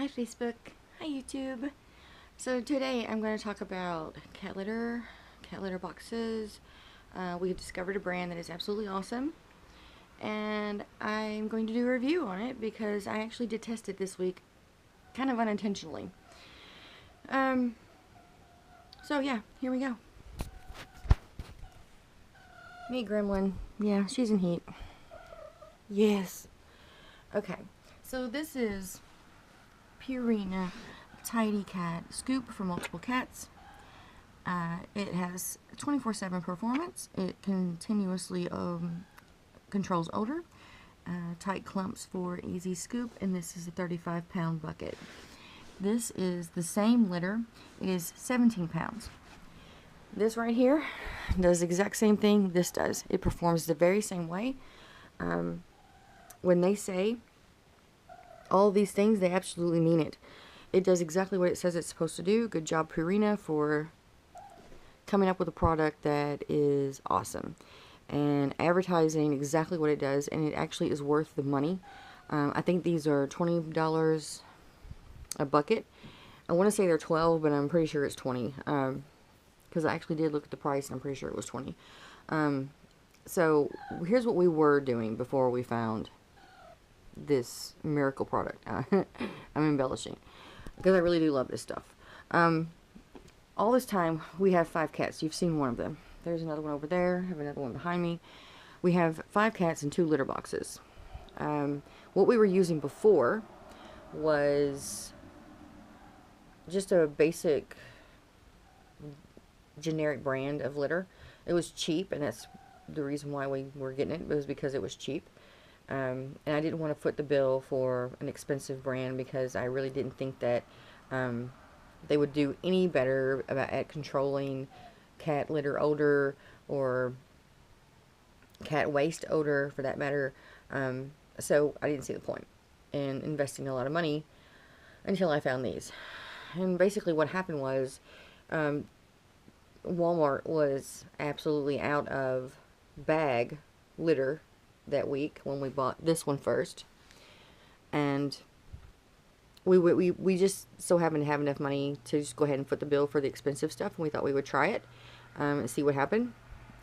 Hi Facebook, hi YouTube. So today I'm going to talk about cat litter boxes. We have discovered a brand that is absolutely awesome, and I'm going to do a review on it because I actually did test it this week, kind of unintentionally. Um, so yeah, here we go. Meet Gremlin. Yeah, she's in heat. Yes. Okay, so this is Purina Tidy Cat Scoop for multiple cats. It has 24/7 performance. It continuously controls odor. Tight clumps for easy scoop, and this is a 35-pound bucket. This is the same litter. It is 17 pounds. This right here does the exact same thing this does. It performs the very same way. When they say all these things, they absolutely mean it. It does exactly what it says it's supposed to do. Good job, Purina, for coming up with a product that is awesome and advertising exactly what it does, and it actually is worth the money. I think these are $20 a bucket. I want to say they're 12, but I'm pretty sure it's 20 because I actually did look at the price and I'm pretty sure it was 20. So here's what we were doing before we found this miracle product. I'm embellishing because I really do love this stuff. All this time, we have 5 cats. You've seen one of them. There's another one over there. I have another one behind me. We have 5 cats and 2 litter boxes. What we were using before was just a basic generic brand of litter. It was cheap, and that's the reason why we were getting it, was because it was cheap. And I didn't want to foot the bill for an expensive brand because I really didn't think that they would do any better at controlling cat litter odor or cat waste odor, for that matter. So I didn't see the point in investing a lot of money until I found these. And basically what happened was Walmart was absolutely out of bag litter that week when we bought this one first. And we just so happened to have enough money to just go ahead and foot the bill for the expensive stuff, and we thought we would try it and see what happened.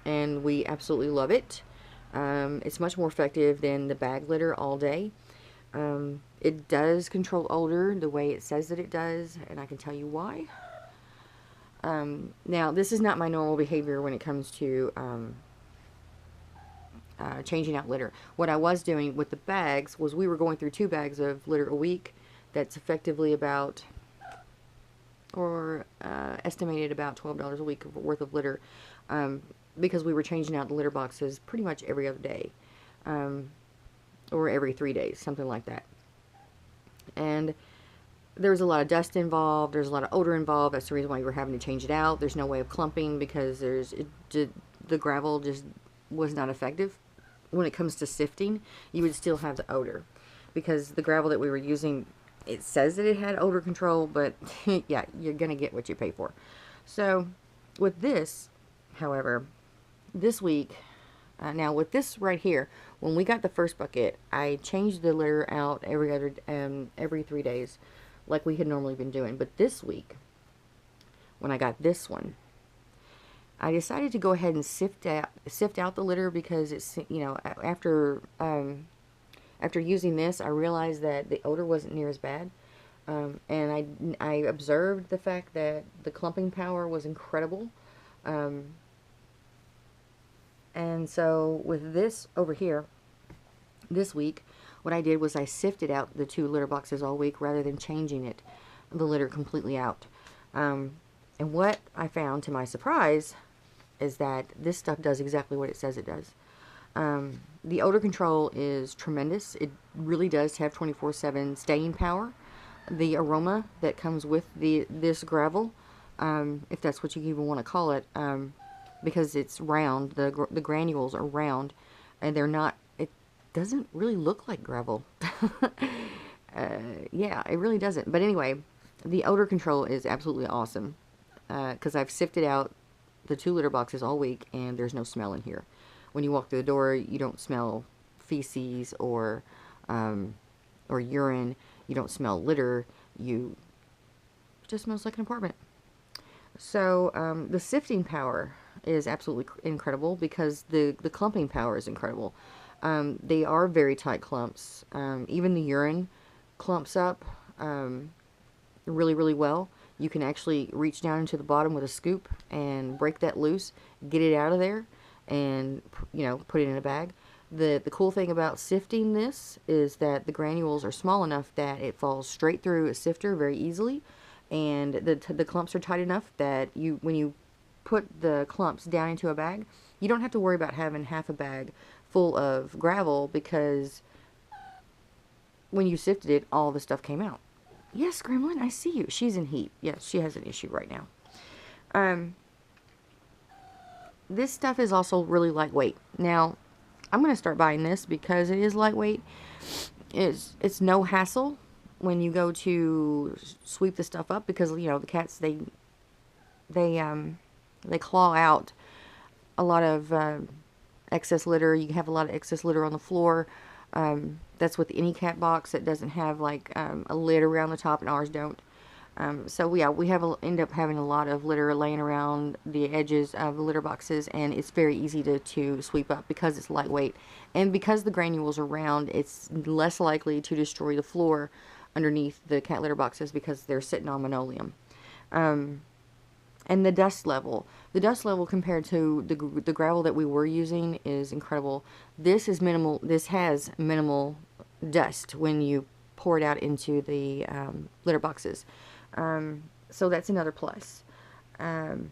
And we absolutely love it. It's much more effective than the bag litter all day. It does control odor the way it says that it does, and I can tell you why. Now, this is not my normal behavior when it comes to changing out litter. What I was doing with the bags was we were going through 2 bags of litter a week. That's effectively about, or estimated about $12 a week worth of litter, because we were changing out the litter boxes pretty much every other day, or every 3 days, something like that. And there's a lot of dust involved, there's a lot of odor involved. That's the reason why we were having to change it out. There's no way of clumping because the gravel just was not effective. When it comes to sifting, you would still have the odor because the gravel that we were using, it says that it had odor control, but yeah, you're gonna get what you pay for. So with this, however, this week, now with this right here, when we got the first bucket, I changed the litter out every 3 days like we had normally been doing. But this week, when I got this one, I decided to go ahead and sift out the litter because it's, after using this, I realized that the odor wasn't near as bad. And I observed the fact that the clumping power was incredible. And so with this over here, this week, what I did was I sifted out the 2 litter boxes all week rather than changing the litter completely out. And what I found, to my surprise, is that this stuff does exactly what it says it does. The odor control is tremendous. It really does have 24/7 staying power. The aroma that comes with this gravel, if that's what you even want to call it, because it's round, the granules are round, and they're not, it doesn't really look like gravel. Yeah, it really doesn't. But anyway, the odor control is absolutely awesome because I've sifted out the 2 litter boxes all week, and there's no smell in here. When you walk through the door, you don't smell feces or urine. You don't smell litter. it just smells like an apartment. So the sifting power is absolutely incredible because the clumping power is incredible. They are very tight clumps. Even the urine clumps up really, really well. You can actually reach down into the bottom with a scoop and break that loose, get it out of there, and put it in a bag. The cool thing about sifting this is that the granules are small enough that it falls straight through a sifter very easily, and the clumps are tight enough that when you put the clumps down into a bag, you don't have to worry about having half a bag full of gravel, because when you sifted it, all the stuff came out. Yes, Gremlin, I see you. She's in heat. Yes, she has an issue right now. This stuff is also really lightweight. Now, I'm going to start buying this because it is lightweight. It's no hassle when you go to sweep the stuff up, because the cats they claw out a lot of excess litter. You have a lot of excess litter on the floor. That's with any cat box that doesn't have like a lid around the top, and ours don't. So yeah, we end up having a lot of litter laying around the edges of the litter boxes, and it's very easy to sweep up because it's lightweight, and because the granules are round, it's less likely to destroy the floor underneath the cat litter boxes because they're sitting on linoleum. And the dust level compared to the gravel that we were using is incredible. This is minimal. This has minimal dust when you pour it out into the litter boxes. So that's another plus. And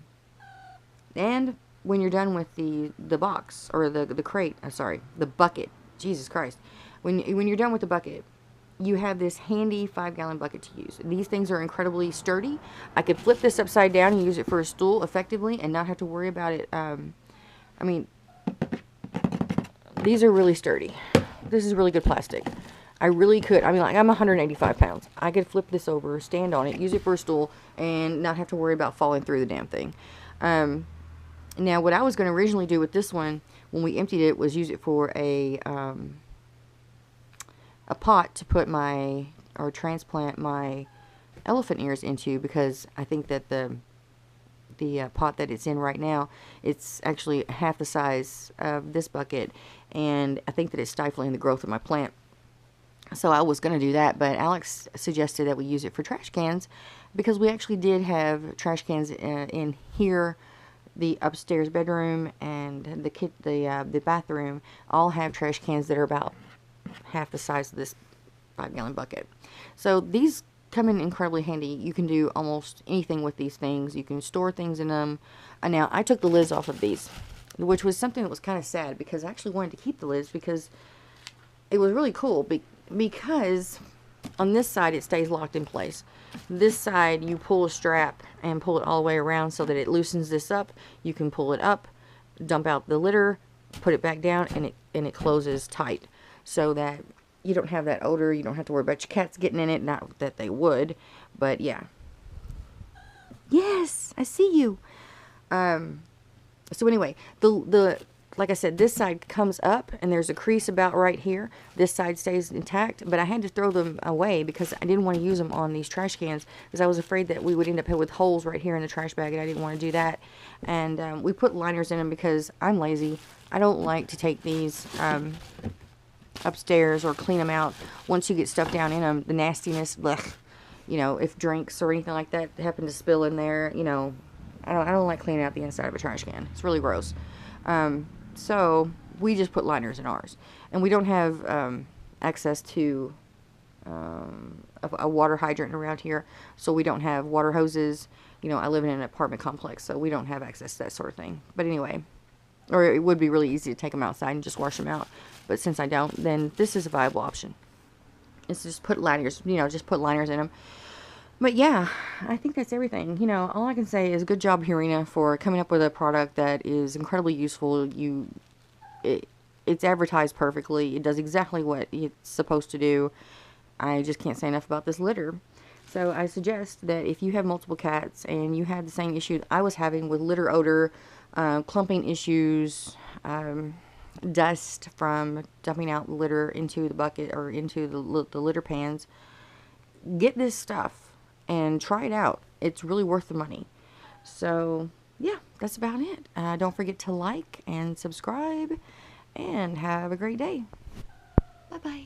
when you're done with the box, or the crate, sorry, the bucket, Jesus Christ, when you're done with the bucket, you have this handy 5-gallon bucket to use. These things are incredibly sturdy. I could flip this upside down and use it for a stool effectively and not have to worry about it. I mean, these are really sturdy. This is really good plastic. I really could. I mean, like, I'm 185 pounds. I could flip this over, stand on it, use it for a stool, and not have to worry about falling through the damn thing. Now, what I was going to originally do with this one, when we emptied it, was use it for a pot to put or transplant my elephant ears into, because I think that the pot that it's in right now, it's actually half the size of this bucket, and I think that it's stifling the growth of my plant. So I was going to do that, but Alex suggested that we use it for trash cans, because we actually did have trash cans in here. The upstairs bedroom and the bathroom all have trash cans that are about half the size of this 5-gallon bucket. So these come in incredibly handy. You can do almost anything with these things. You can store things in them. Now, I took the lids off of these, which was something that was kind of sad, because I actually wanted to keep the lids because it was really cool. Because on this side it stays locked in place. This side you pull a strap and pull it all the way around so that it loosens this up. You can pull it up, dump out the litter, put it back down, and it closes tight, so that you don't have that odor. You don't have to worry about your cats getting in it. Not that they would, but yeah. Yes, I see you. So anyway, like I said, this side comes up, and there's a crease about right here. This side stays intact, but I had to throw them away because I didn't want to use them on these trash cans, because I was afraid that we would end up with holes right here in the trash bag, and I didn't want to do that. And we put liners in them because I'm lazy. I don't like to take these upstairs or clean them out. Once you get stuff down in them, the nastiness, blech, if drinks or anything like that happen to spill in there, I don't like cleaning out the inside of a trash can. It's really gross. So we just put liners in ours, and we don't have access to a water hydrant around here, so we don't have water hoses. I live in an apartment complex, so we don't have access to that sort of thing. But anyway, or it would be really easy to take them outside and just wash them out. But since I don't, then this is a viable option. It's just put liners, just put liners in them. But yeah, I think that's everything. All I can say is good job, Purina, for coming up with a product that is incredibly useful. It's advertised perfectly. It does exactly what it's supposed to do. I just can't say enough about this litter. So I suggest that if you have multiple cats and you have the same issue I was having with litter odor, clumping issues, dust from dumping out litter into the bucket or into the litter pans, get this stuff and try it out. It's really worth the money. So yeah, that's about it. Don't forget to like and subscribe, and have a great day. Bye bye.